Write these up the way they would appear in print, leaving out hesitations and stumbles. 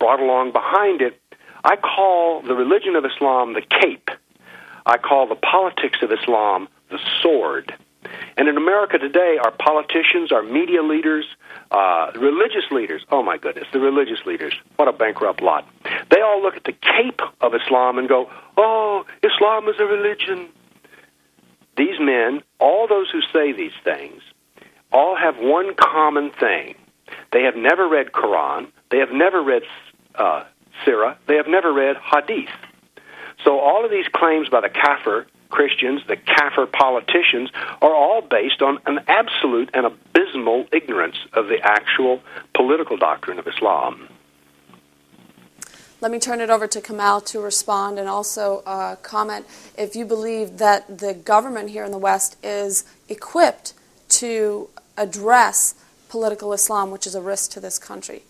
brought along behind it. I call the religion of Islam the cape. I call the politics of Islam the sword. And in America today, our politicians, our media leaders, religious leaders, oh my goodness, the religious leaders, what a bankrupt lot. They all look at the cape of Islam and go, oh, Islam is a religion. These men, all those who say these things, all have one common thing. They have never read Quran. They have never read Sirah. They have never read Hadith. So all of these claims by the Kafir Christians, the Kafir politicians, are all based on an absolute and abysmal ignorance of the actual political doctrine of Islam. Let me turn it over to Kamal to respond and also comment if you believe that the government here in the West is equipped to address political Islam, which is a risk to this country.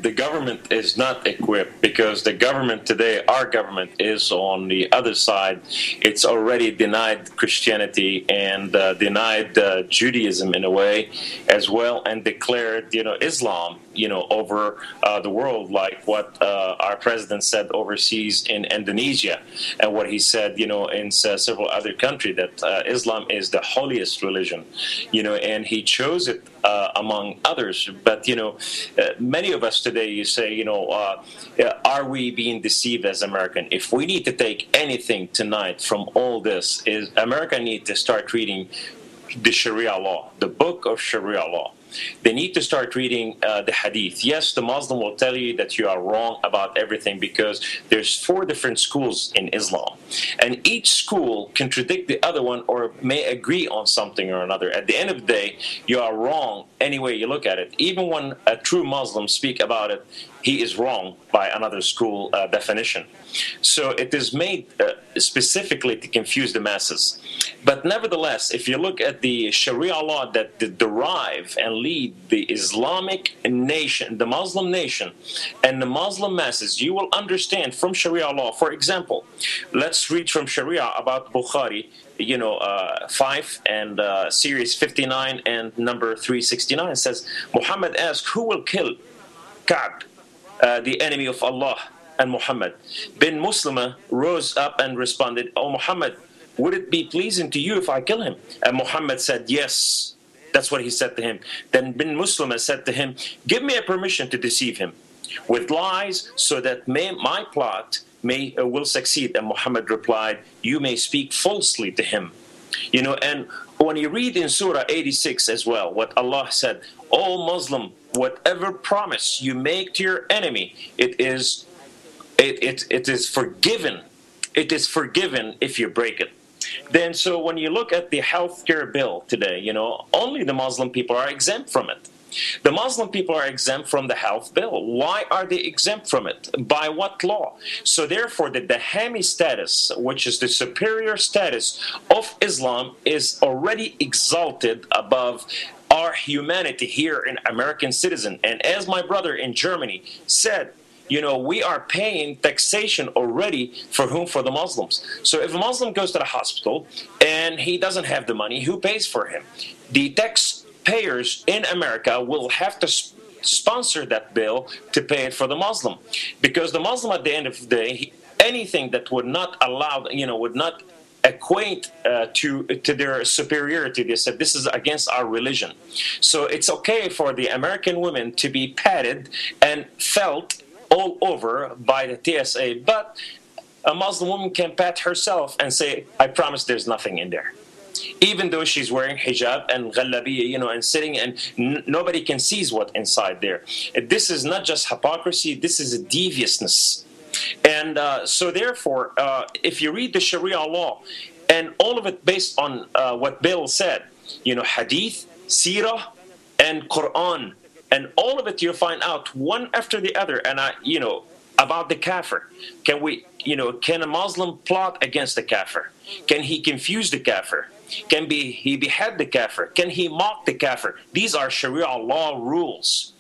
The government is not equipped because the government today, our government, is on the other side. It's already denied Christianity and denied Judaism in a way as well, and declared, Islam, over the world, like what our president said overseas in Indonesia, and what he said, in several other countries, that Islam is the holiest religion, and he chose it among others. But many of us today, you say, are we being deceived as American? If we need to take anything tonight from all this, is America need to start reading the Sharia law, the book of Sharia law. They need to start reading the Hadith. Yes, the Muslim will tell you that you are wrong about everything because there's 4 different schools in Islam. And each school contradict the other one or may agree on something or another. At the end of the day, you are wrong any way you look at it. Even when a true Muslim speak about it, he is wrong by another school definition. So it is made specifically to confuse the masses. But nevertheless, if you look at the Sharia law that derive and lead the Islamic nation, the Muslim nation, and the Muslim masses, you will understand from Sharia law. For example, let's read from Sharia about Bukhari, 5 and series 59 and number 369. It says, Muhammad asked, who will kill Ka'b, the enemy of Allah and Muhammad? Bin Muslima rose up and responded, O Muhammad, would it be pleasing to you if I kill him? And Muhammad said, yes. That's what he said to him. Then Bin Muslima said to him, give me a permission to deceive him with lies so that my plot will succeed. And Muhammad replied, you may speak falsely to him. And when you read in Surah 86 as well, what Allah said, O Muslim, whatever promise you make to your enemy, it is forgiven. It is forgiven if you break it. Then, so when you look at the healthcare bill today, only the Muslim people are exempt from it. The Muslim people are exempt from the health bill. Why are they exempt from it? By what law? So therefore, the Dahami status, which is the superior status of Islam, is already exalted above our humanity here in American citizen. And as my brother in Germany said, we are paying taxation already for whom? For the Muslims. So if a Muslim goes to the hospital and he doesn't have the money, who pays for him? The taxpayers in America will have to sponsor that bill to pay it for the Muslim. Because the Muslim, at the end of the day, anything that would not allow, would not equate to their superiority, they said this is against our religion. So it's okay for the American women to be patted and felt all over by the TSA, but a Muslim woman can pat herself and say, I promise there's nothing in there. Even though she's wearing hijab and ghallabiya, and sitting, and nobody can see what's inside there. This is not just hypocrisy, this is a deviousness. And so therefore, if you read the Sharia law, and all of it based on what Bill said, Hadith, Sirah, and Quran, and all of it you'll find out one after the other, and about the kafir. Can a Muslim plot against the kafir? Can he confuse the kafir? Can he behead the kafir? Can he mock the kafir? These are Sharia law rules.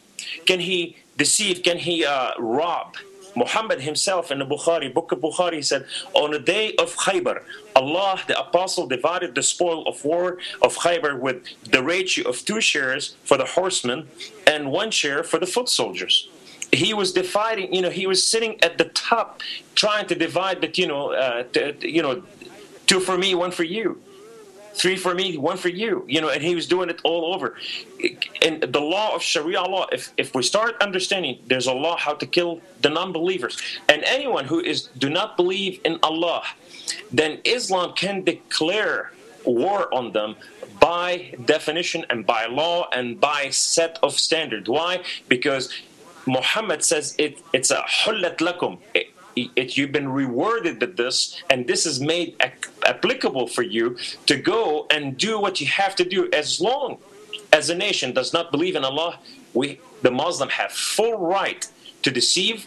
Can he deceive? Can he rob? Muhammad himself in the book of Bukhari said, on the day of Khaybar, Allah, the Apostle, divided the spoil of war of Khaybar with the ratio of 2 shares for the horsemen and 1 share for the foot soldiers. he was dividing, he was sitting at the top trying to divide that, two for me, one for you. Three for me, one for you, and he was doing it all over. And the law of Sharia law, if we start understanding there's a law how to kill the non-believers, and anyone who do not believe in Allah, then Islam can declare war on them by definition and by law and by set of standard. Why? Because Muhammad says it's a hullat lakum. You've been rewarded with this, and this is made applicable for you to go and do what you have to do. As long as a nation does not believe in Allah, the Muslim have full right to deceive,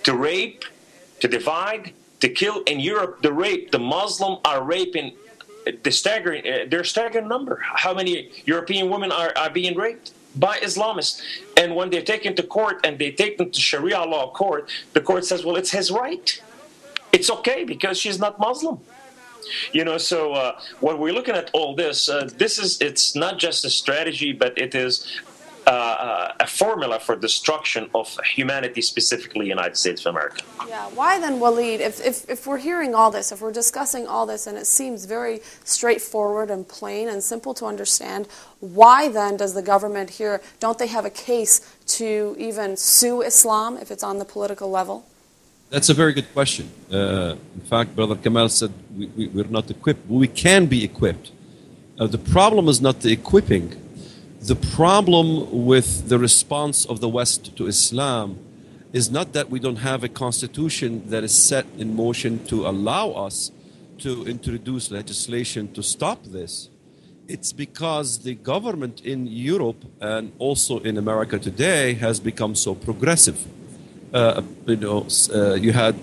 to rape, to divide, to kill. In Europe, the Muslim are raping their staggering number. How many European women are being raped by Islamists? And when they're taken to court and they take them to Sharia law court, the court says, well, it's his right. It's okay because she's not Muslim. So when we're looking at all this, it's not just a strategy, but it is a formula for destruction of humanity, specifically United States of America. Yeah, why then, Walid, if we're hearing all this, if we're discussing all this, and it seems very straightforward and plain and simple to understand, why then does the government here, don't they have a case to even sue Islam if it's on the political level? That's a very good question. In fact, Brother Kamal said we're not equipped. We can be equipped. The problem is not the equipping. The problem with the response of the West to Islam is not that we don't have a constitution that is set in motion to allow us to introduce legislation to stop this. It's because the government in Europe and also in America today has become so progressive. You have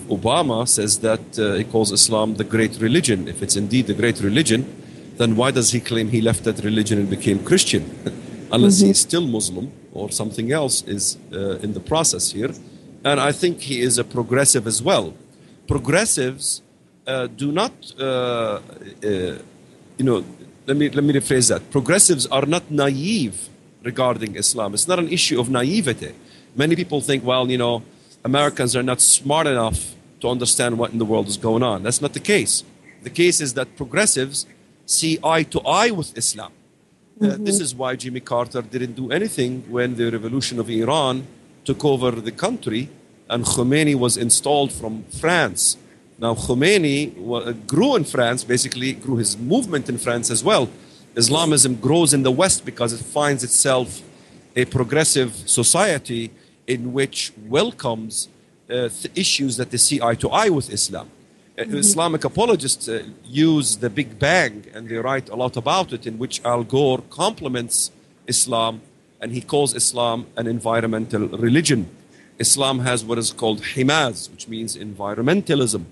Obama says that he calls Islam the great religion. If it's indeed the great religion, then why does he claim he left that religion and became Christian? Unless he's still Muslim or something else is in the process here. And I think he is a progressive as well. Progressives do not, let me rephrase that. Progressives are not naive regarding Islam. It's not an issue of naivety. Many people think, well, Americans are not smart enough to understand what in the world is going on. That's not the case. The case is that progressives see eye to eye with Islam. This is why Jimmy Carter didn't do anything when the revolution of Iran took over the country and Khomeini was installed from France. Now, Khomeini grew in France, basically grew his movement in France as well. Islamism grows in the West because it finds itself a progressive society in which welcomes issues that they see eye to eye with Islam. Islamic apologists use the Big Bang, and they write a lot about it, in which Al Gore compliments Islam, and he calls Islam an environmental religion. Islam has what is called himaz, which means environmentalism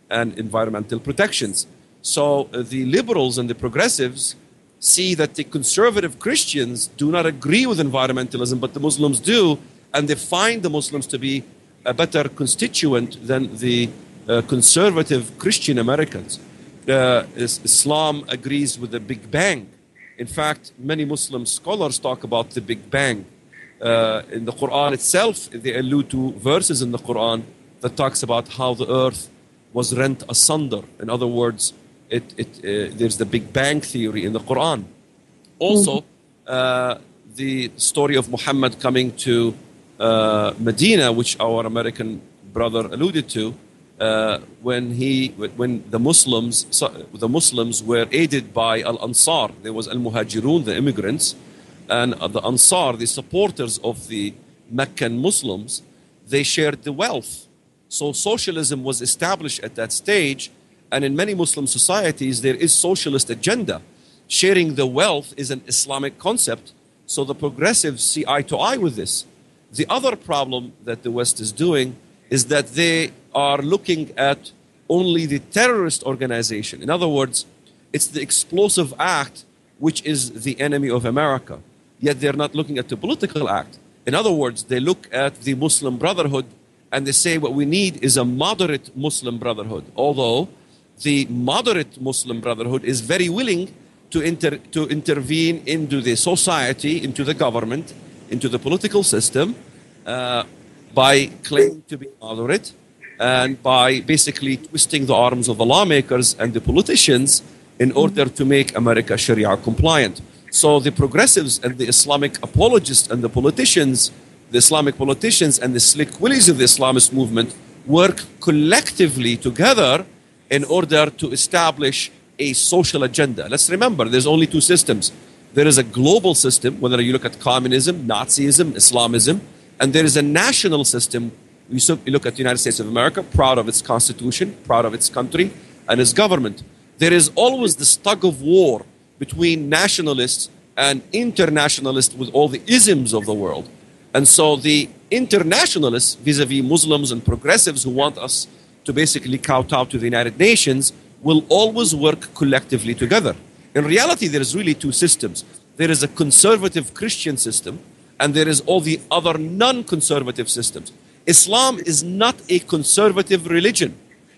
and environmental protections. So the liberals and the progressives see that the conservative Christians do not agree with environmentalism, but the Muslims do, and they find the Muslims to be a better constituent than the conservative Christian Americans. Islam agrees with the Big Bang. In fact, many Muslim scholars talk about the Big Bang. In the Quran itself, they allude to verses in the Quran that talks about how the earth was rent asunder. In other words, there's the Big Bang theory in the Quran. Also, the story of Muhammad coming to Medina, which our American brother alluded to, when the Muslims were aided by Al-Ansar. There was Al-Muhajirun, the immigrants, and the Ansar, the supporters of the Meccan Muslims. They shared the wealth. So socialism was established at that stage, and in many Muslim societies there is socialist agenda. Sharing the wealth is an Islamic concept, so the progressives see eye to eye with this. The other problem that the West is doing is that they are looking at only the terrorist organization. In other words, it's the explosive act which is the enemy of America. Yet they're not looking at the political act. In other words, they look at the Muslim Brotherhood and they say what we need is a moderate Muslim Brotherhood. Although the moderate Muslim Brotherhood is very willing to intervene into the society, into the government, into the political system, by claiming to be moderate and by basically twisting the arms of the lawmakers and the politicians in order to make America Sharia compliant. So the progressives and the Islamic apologists and the politicians, the Islamic politicians and the slick willies of the Islamist movement work collectively together in order to establish a social agenda. Let's remember, there's only two systems. There is a global system, whether you look at communism, Nazism, Islamism, and there is a national system. You look at the United States of America, proud of its constitution, proud of its country and its government. There is always this tug of war between nationalists and internationalists with all the isms of the world. And so the internationalists vis-a-vis Muslims and progressives who want us to basically kowtow to the United Nations will always work collectively together. In reality, there is really two systems. There is a conservative Christian system, and there is all the other non-conservative systems. Islam is not a conservative religion.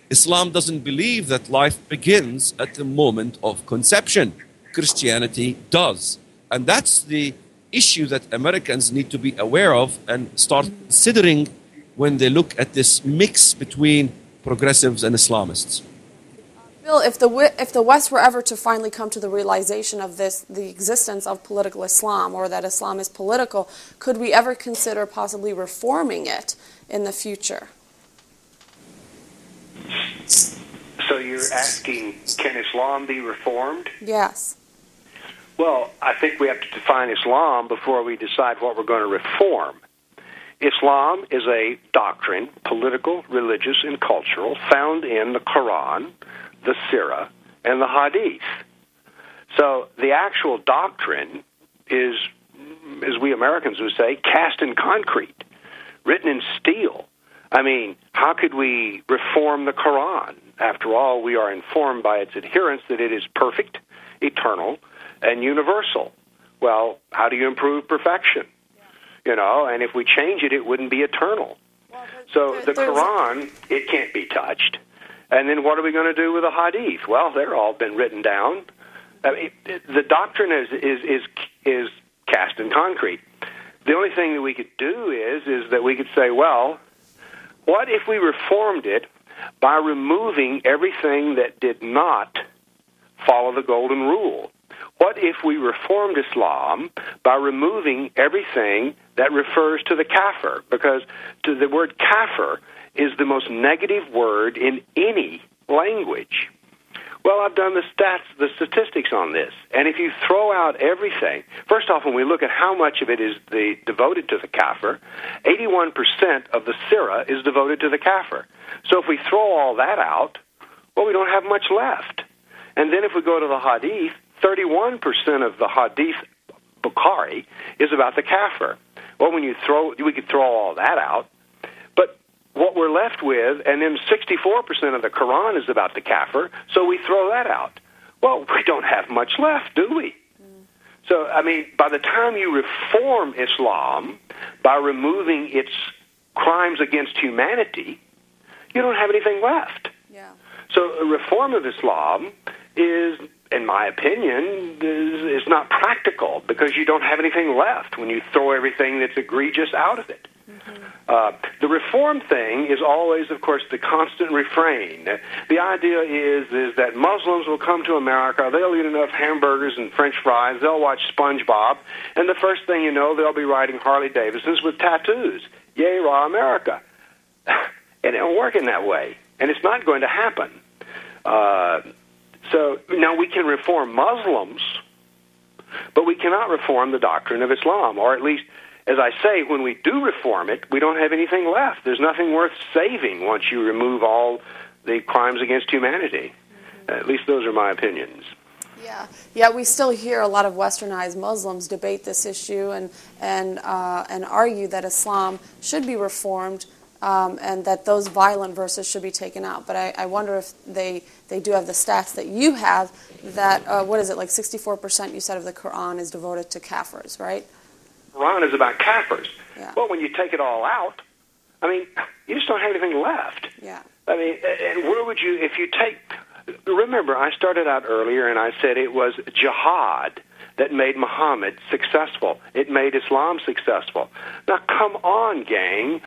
Islam doesn't believe that life begins at the moment of conception. Christianity does. And that's the issue that Americans need to be aware of and start considering when they look at this mix between progressives and Islamists. Bill, if the West were ever to finally come to the realization of this, the existence of political Islam, or that Islam is political, could we ever consider possibly reforming it in the future? So you're asking, can Islam be reformed? Yes. Well, I think we have to define Islam before we decide what we're going to reform. Islam is a doctrine, political, religious, and cultural, found in the Quran, the Sirah, and the Hadith. So the actual doctrine is, as we Americans would say, cast in concrete, written in steel. I mean, how could we reform the Quran? After all, we are informed by its adherents that it is perfect, eternal, and universal. Well, how do you improve perfection? You know, and if we change it, it wouldn't be eternal. So the Quran, it can't be touched. And then what are we going to do with the Hadith? Well, they're all been written down. I mean, the doctrine is cast in concrete. The only thing that we could do is that we could say, well, what if we reformed it by removing everything that did not follow the golden rule? What if we reformed Islam by removing everything that refers to the kafir? Because the word kafir is the most negative word in any language. Well, I've done the statistics on this. And if you throw out everything, first off, when we look at how much of it is devoted to the kafir, 81% of the Sirah is devoted to the kafir. So if we throw all that out, well, we don't have much left. And then if we go to the Hadith, 31% of the Hadith Bukhari is about the kafir. Well, we could throw all that out. But what we're left with, and then 64% of the Quran is about the kafir, so we throw that out. Well, we don't have much left, do we? So, I mean, by the time you reform Islam by removing its crimes against humanity, you don't have anything left. Yeah. So a reform of Islam is, in my opinion, is not practical because you don't have anything left when you throw everything that's egregious out of it. The reform thing is always, of course, the constant refrain. The idea is that Muslims will come to America, they'll eat enough hamburgers and French fries, they'll watch SpongeBob, and the first thing you know, they'll be riding Harley Davidsons with tattoos. Yay, rah, America. It ain't working that way, and it's not going to happen. So now we can reform Muslims, but we cannot reform the doctrine of Islam, or at least, as I say, when we do reform it, we don't have anything left. There's nothing worth saving once you remove all the crimes against humanity. At least those are my opinions. Yeah. We still hear a lot of Westernized Muslims debate this issue and argue that Islam should be reformed and that those violent verses should be taken out. But I wonder if they do have the stats that you have that, what is it, like 64% you said of the Quran is devoted to kafirs, right? Quran is about kafirs. Yeah. Well, when you take it all out, I mean, you just don't have anything left. Yeah. I mean, and where would you, if you take, remember, I started out earlier and I said it was jihad that made Muhammad successful. It made Islam successful. Now, come on, gang.